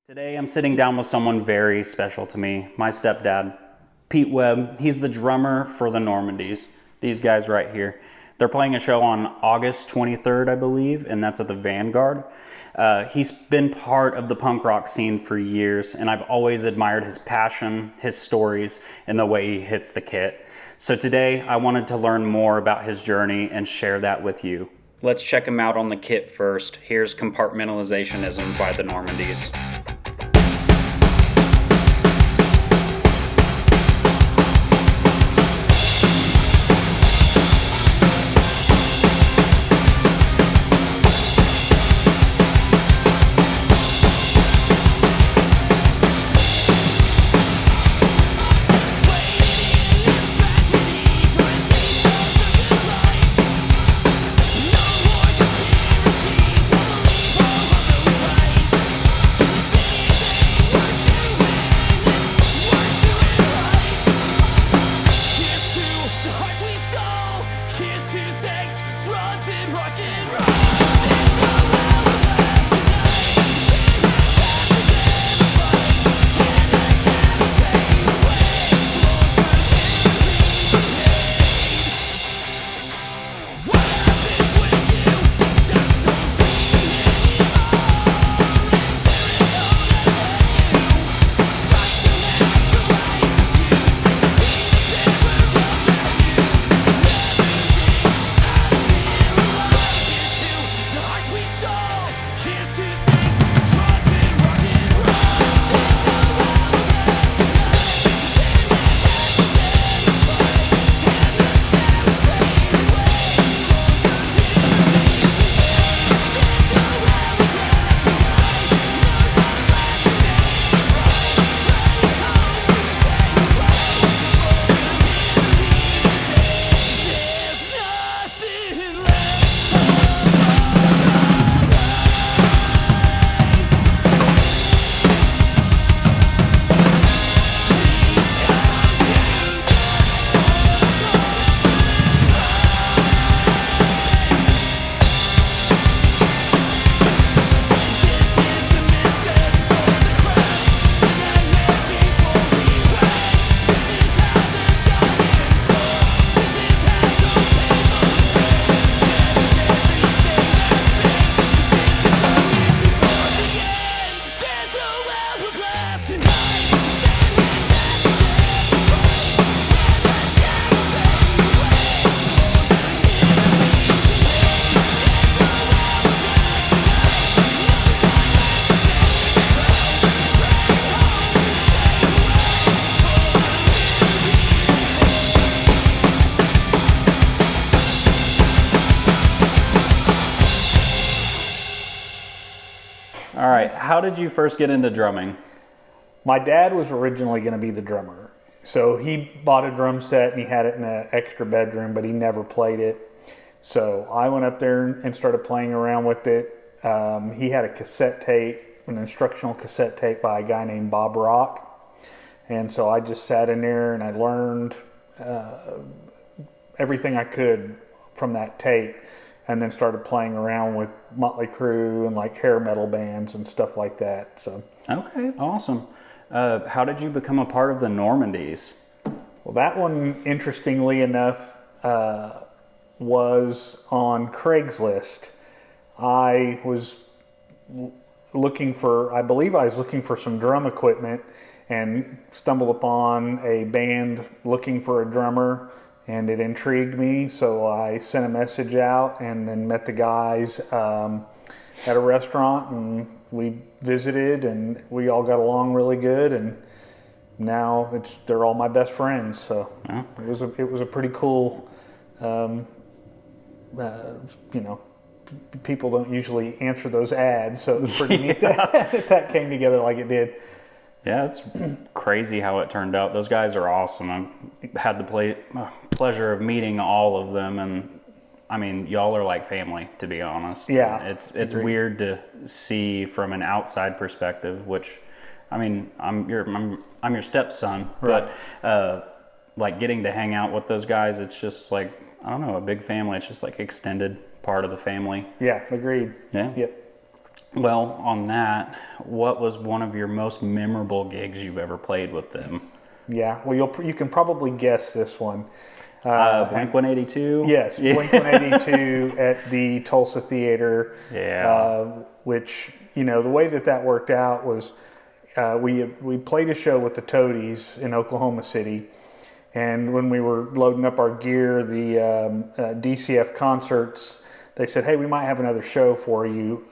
Today I'm sitting down with someone very special to me, my stepdad, Pete Webb. He's the drummer for the Normandys, these guys right here. They're playing a show on August 23rd, I believe, and that's at the Vanguard. He's been part of the punk rock scene for years, and I've always admired his passion, his stories, and the way he hits the kit. So today I wanted to learn more about his journey and share that with you. Let's check him out on the kit first. Here's Compartmentalizationism by the Normandys. All right, how did you first get into drumming? My dad was originally going to be the drummer. So he bought a drum set and he had it in an extra bedroom, but he never played it. So I went up there and started playing around with it. He had a cassette tape, an instructional cassette tape by a guy named Bob Rock. And so I just sat in there and I learned everything I could from that tape, and then started playing around with Motley Crue and like hair metal bands and stuff like that. So okay, awesome. How did you become a part of the Normandys? Well, that one, interestingly enough, was on Craigslist. I was looking for, I believe I was looking for some drum equipment and stumbled upon a band looking for a drummer, and it intrigued me. So I sent a message out and then met the guys at a restaurant, and we visited and we all got along really good, and now they're all my best friends. So yeah. It was a pretty cool, people don't usually answer those ads, so it was pretty neat that came together like it did. Yeah, it's crazy how it turned out. Those guys are awesome. I had the pleasure of meeting all of them, and I mean, y'all are like family, to be honest. Yeah, it's weird to see from an outside perspective, which, I mean, I'm your stepson, right. But like getting to hang out with those guys, it's just like, I don't know, a big family. It's just like extended part of the family. Yeah, agreed. Yeah. Yep. Well, on that, what was one of your most memorable gigs you've ever played with them? Yeah, well, you can probably guess this one. Blink 182? Yes, Yeah. Blink 182 at the Tulsa Theater. Yeah. Which, the way that worked out was we played a show with the Toadies in Oklahoma City. And when we were loading up our gear, the DCF Concerts, they said, hey, we might have another show for you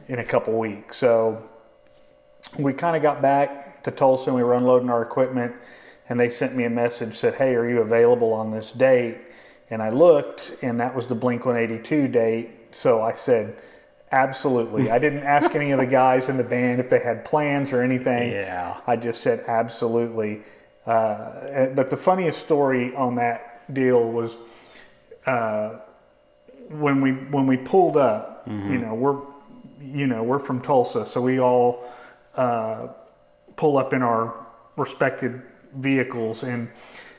in a couple weeks. So we kind of got back to Tulsa and we were unloading our equipment, and they sent me a message, said, hey, are you available on this date? And I looked, and that was the Blink 182 date. So I said, absolutely. I didn't ask any of the guys in the band if they had plans or anything. Yeah. I just said, absolutely. But the funniest story on that deal was when we pulled up. We're from Tulsa, so we all pull up in our respected vehicles, and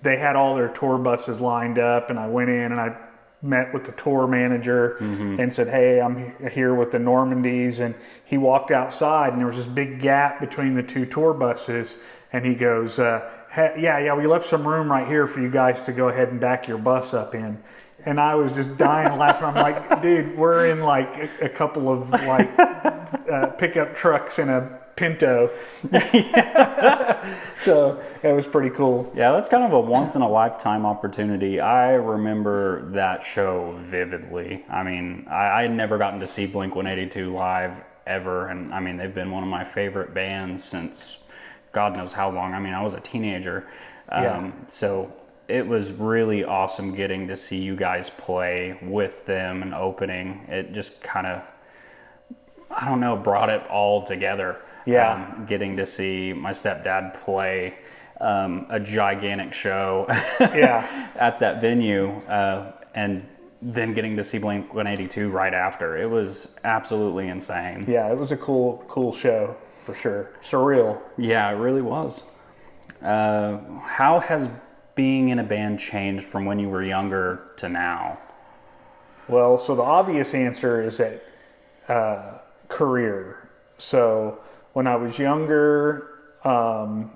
they had all their tour buses lined up, and I went in and I met with the tour manager and said, hey, I'm here with the Normandys. And he walked outside, and there was this big gap between the two tour buses, and he goes, yeah, we left some room right here for you guys to go ahead and back your bus up in. And I was just dying laughing. I'm like, dude, we're in like a couple of like pickup trucks and a Pinto. So it was pretty cool. Yeah, that's kind of a once in a lifetime opportunity. I remember that show vividly. I mean, I had never gotten to see Blink 182 live ever. And I mean, they've been one of my favorite bands since God knows how long. I mean, I was a teenager. So it was really awesome getting to see you guys play with them and opening. It just kind of, I don't know, brought it all together. Yeah. Getting to see my stepdad play a gigantic show at that venue, and then getting to see Blink 182 right after. It was absolutely insane. Yeah, it was a cool show for sure. Surreal. Yeah, it really was. How has being in a band changed from when you were younger to now? Well, so the obvious answer is that career. So when I was younger,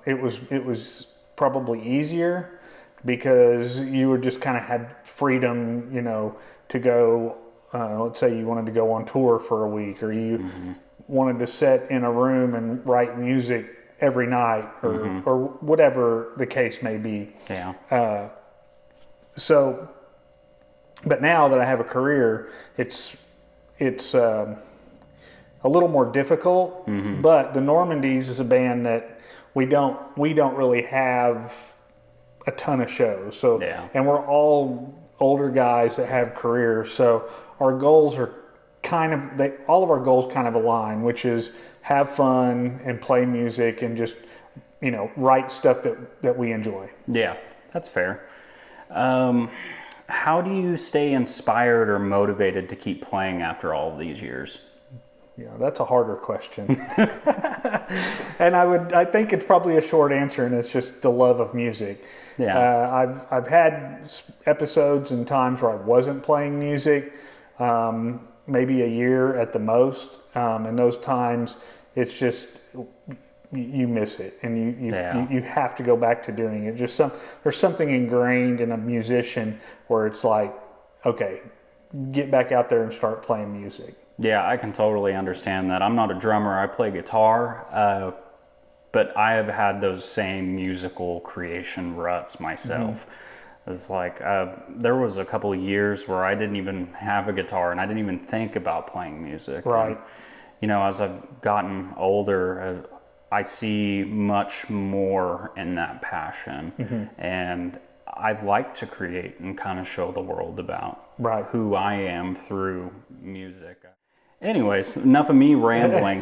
it was probably easier because you were just kind of had freedom, to go. Let's say you wanted to go on tour for a week, or you wanted to sit in a room and write music every night, or whatever the case may be. Yeah. So, but now that I have a career, it's a little more difficult. But the Normandys is a band that we don't really have a ton of shows. So, and we're all older guys that have careers. So our goals are all of our goals kind of align, which is have fun and play music and just, write stuff that we enjoy. Yeah, that's fair. How do you stay inspired or motivated to keep playing after all of these years? Yeah, that's a harder question. And I think it's probably a short answer, and it's just the love of music. Yeah. I've had episodes and times where I wasn't playing music, maybe a year at the most. And those times, it's just you miss it, and you have to go back to doing it. There's something ingrained in a musician where it's like, okay, get back out there and start playing music. Yeah, I can totally understand that. I'm not a drummer. I play guitar, but I have had those same musical creation ruts myself. It's like there was a couple of years where I didn't even have a guitar, and I didn't even think about playing music. Right. And, as I've gotten older, I see much more in that passion. And I'd like to create and kind of show the world about who I am through music. Anyways, enough of me rambling.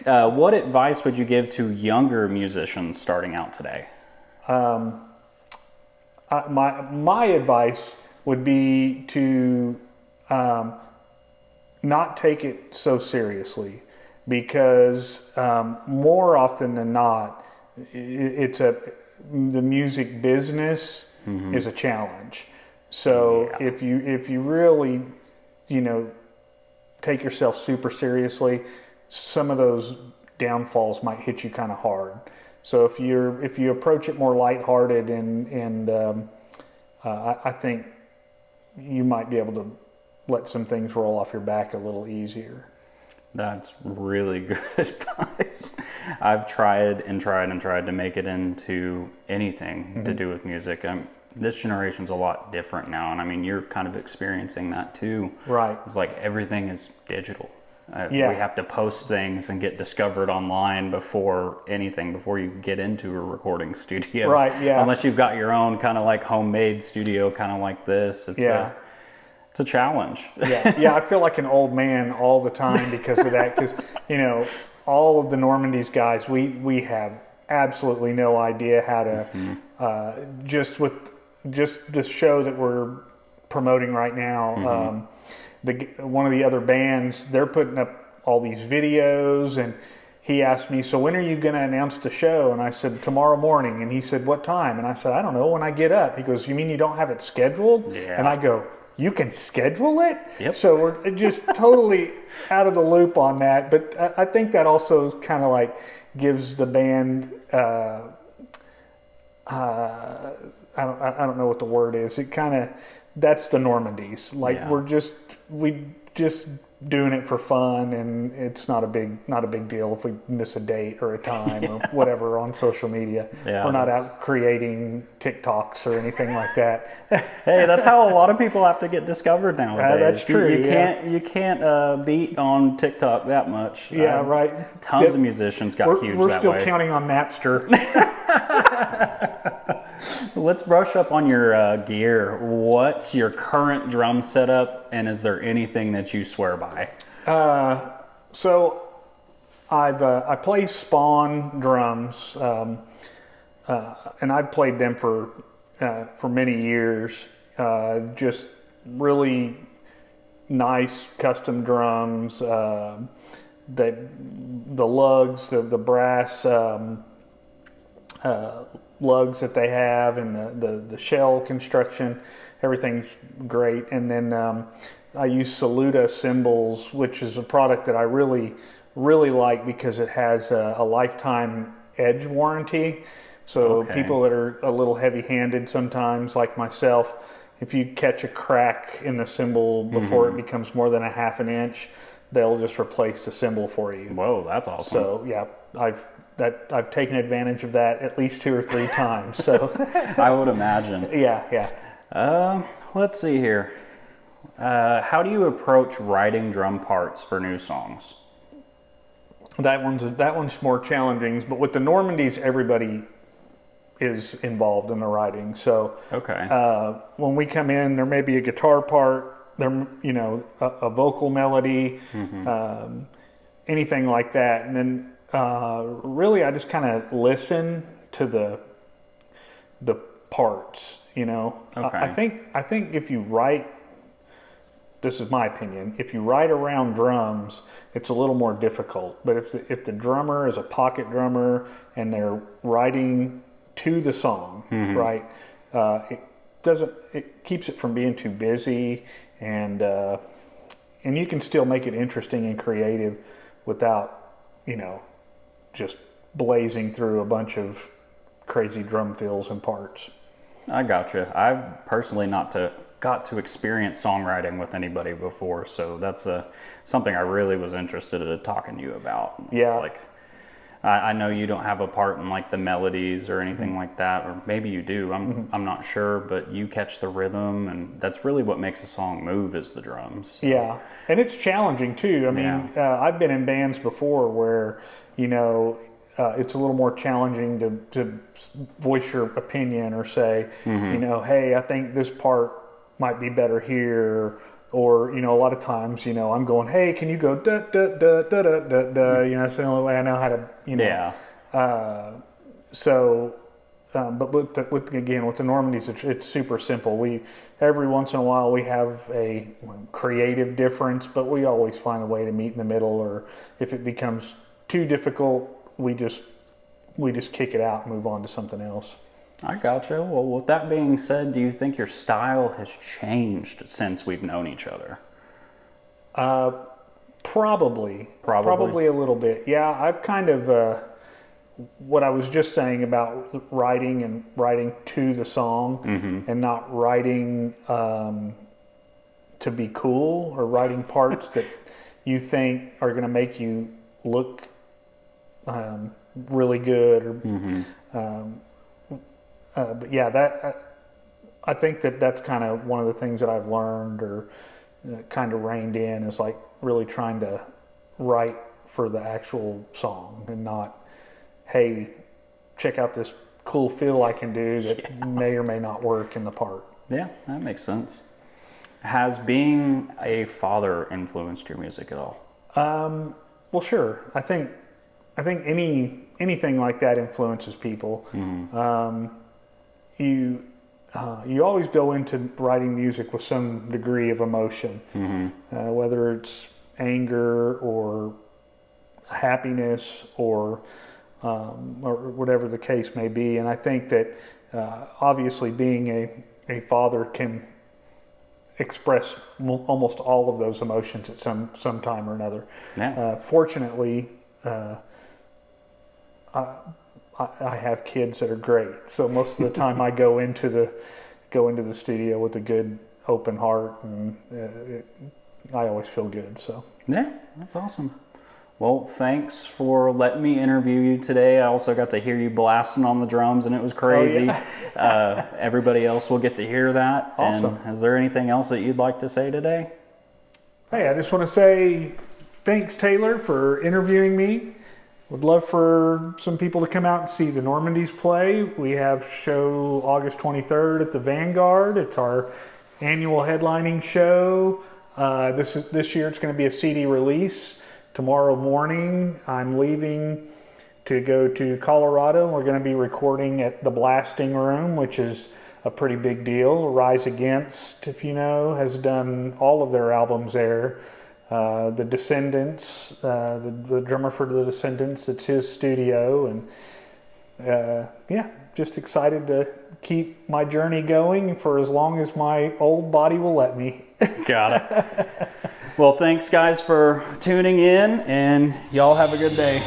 What advice would you give to younger musicians starting out today? My advice would be to not take it so seriously, because more often than not, the music business is a challenge. So if you really, take yourself super seriously, some of those downfalls might hit you kind of hard. So if you approach it more lighthearted I think you might be able to let some things roll off your back a little easier. That's really good advice. I've tried to make it into anything to do with music. This generation's a lot different now, and I mean, you're kind of experiencing that too. Right. It's like everything is digital. Yeah. We have to post things and get discovered online before you get into a recording studio. Right, yeah. Unless you've got your own kind of like homemade studio, kind of like this. It's a challenge. Yeah, I feel like an old man all the time because of that. Because all of the Normandys guys, we have absolutely no idea how to just this show that we're promoting right now. One of the other bands, they're putting up all these videos, and he asked me, so when are you going to announce the show? And I said, tomorrow morning. And he said, what time? And I said, I don't know, when I get up. He goes, you mean you don't have it scheduled? Yeah. And I go, you can schedule it? Yep. So we're just totally out of the loop on that. But I think that also kind of like gives the band, I don't know what the word is. It kind of, that's the Normandys. Like we just doing it for fun, and it's not a big deal if we miss a date or a time or whatever on social media. Yeah, we're not out creating TikToks or anything like that. Hey, that's how a lot of people have to get discovered nowadays. That's true. You can't beat on TikTok that much. Yeah, right. Tons of musicians got huge that way. We're still counting on Napster. Let's brush up on your gear. What's your current drum setup, and is there anything that you swear by? So I play Spawn drums, and I've played them for many years. Just really nice custom drums. The lugs, the brass lugs that they have, and the shell construction, everything's great. And then I use Saluda cymbals, which is a product that I really like because it has a lifetime edge warranty. So people that are a little heavy-handed sometimes, like myself, if you catch a crack in the cymbal before it becomes more than a half an inch, they'll just replace the cymbal for you. Whoa, that's awesome. So yeah, I've taken advantage of that at least 2 or 3 times. So I would imagine. Yeah. Let's see here. How do you approach writing drum parts for new songs? That one's more challenging, but with the Normandys, everybody is involved in the writing. So when we come in, there may be a guitar part, there a vocal melody, anything like that, and then really I just kind of listen to the parts. I think if you write, this is my opinion, if you write around drums, it's a little more difficult. But if the drummer is a pocket drummer and they're writing to the song, right, it keeps it from being too busy, and you can still make it interesting and creative without just blazing through a bunch of crazy drum fills and parts. I gotcha. I've personally got to experience songwriting with anybody before, so that's something I really was interested in talking to you about. Yeah. It's like, I know you don't have a part in like the melodies or anything like that, or maybe you do. I'm not sure, but you catch the rhythm, and that's really what makes a song move is the drums. So. Yeah, and it's challenging too. I mean, I've been in bands before where it's a little more challenging to voice your opinion or say, hey, I think this part might be better here. Or, a lot of times, I'm going, hey, can you go da da da da da da da? It's the only way I know how to, Yeah. But with the Normandys, it's super simple. Every once in a while we have a creative difference, but we always find a way to meet in the middle. Or if it becomes too difficult, we just kick it out and move on to something else. I gotcha. Well, with that being said, do you think your style has changed since we've known each other? Probably a little bit. Yeah, I've kind of what I was just saying about writing to the song and not writing to be cool, or writing parts that you think are going to make you look really good. Or, but yeah, I think that's kind of one of the things that I've learned, or kind of reined in, is like really trying to write for the actual song, and not, hey, check out this cool feel I can do that may or may not work in the part. Yeah, that makes sense. Has being a father influenced your music at all? Well, sure. I think anything like that influences people. You always go into writing music with some degree of emotion, whether it's anger or happiness or whatever the case may be. And I think that obviously being a father can express almost all of those emotions at some time or another. Yeah. Fortunately, I have kids that are great, so most of the time I go into the studio with a good open heart, and I always feel good. So yeah, that's awesome. Well, thanks for letting me interview you today. I also got to hear you blasting on the drums, and it was crazy. Oh, yeah. Everybody else will get to hear that. Awesome. And is there anything else that you'd like to say today? Hey, I just want to say thanks, Taylor, for interviewing me. Would love for some people to come out and see the Normandys play. We have show August 23rd at the Vanguard. It's our annual headlining show. This year it's going to be a CD release. Tomorrow morning I'm leaving to go to Colorado. We're going to be recording at the Blasting Room, which is a pretty big deal. Rise Against, if you know, has done all of their albums there. The Descendants, the drummer for the Descendants, it's his studio, and yeah, just excited to keep my journey going for as long as my old body will let me. Got it. Well, thanks guys for tuning in, and y'all have a good day.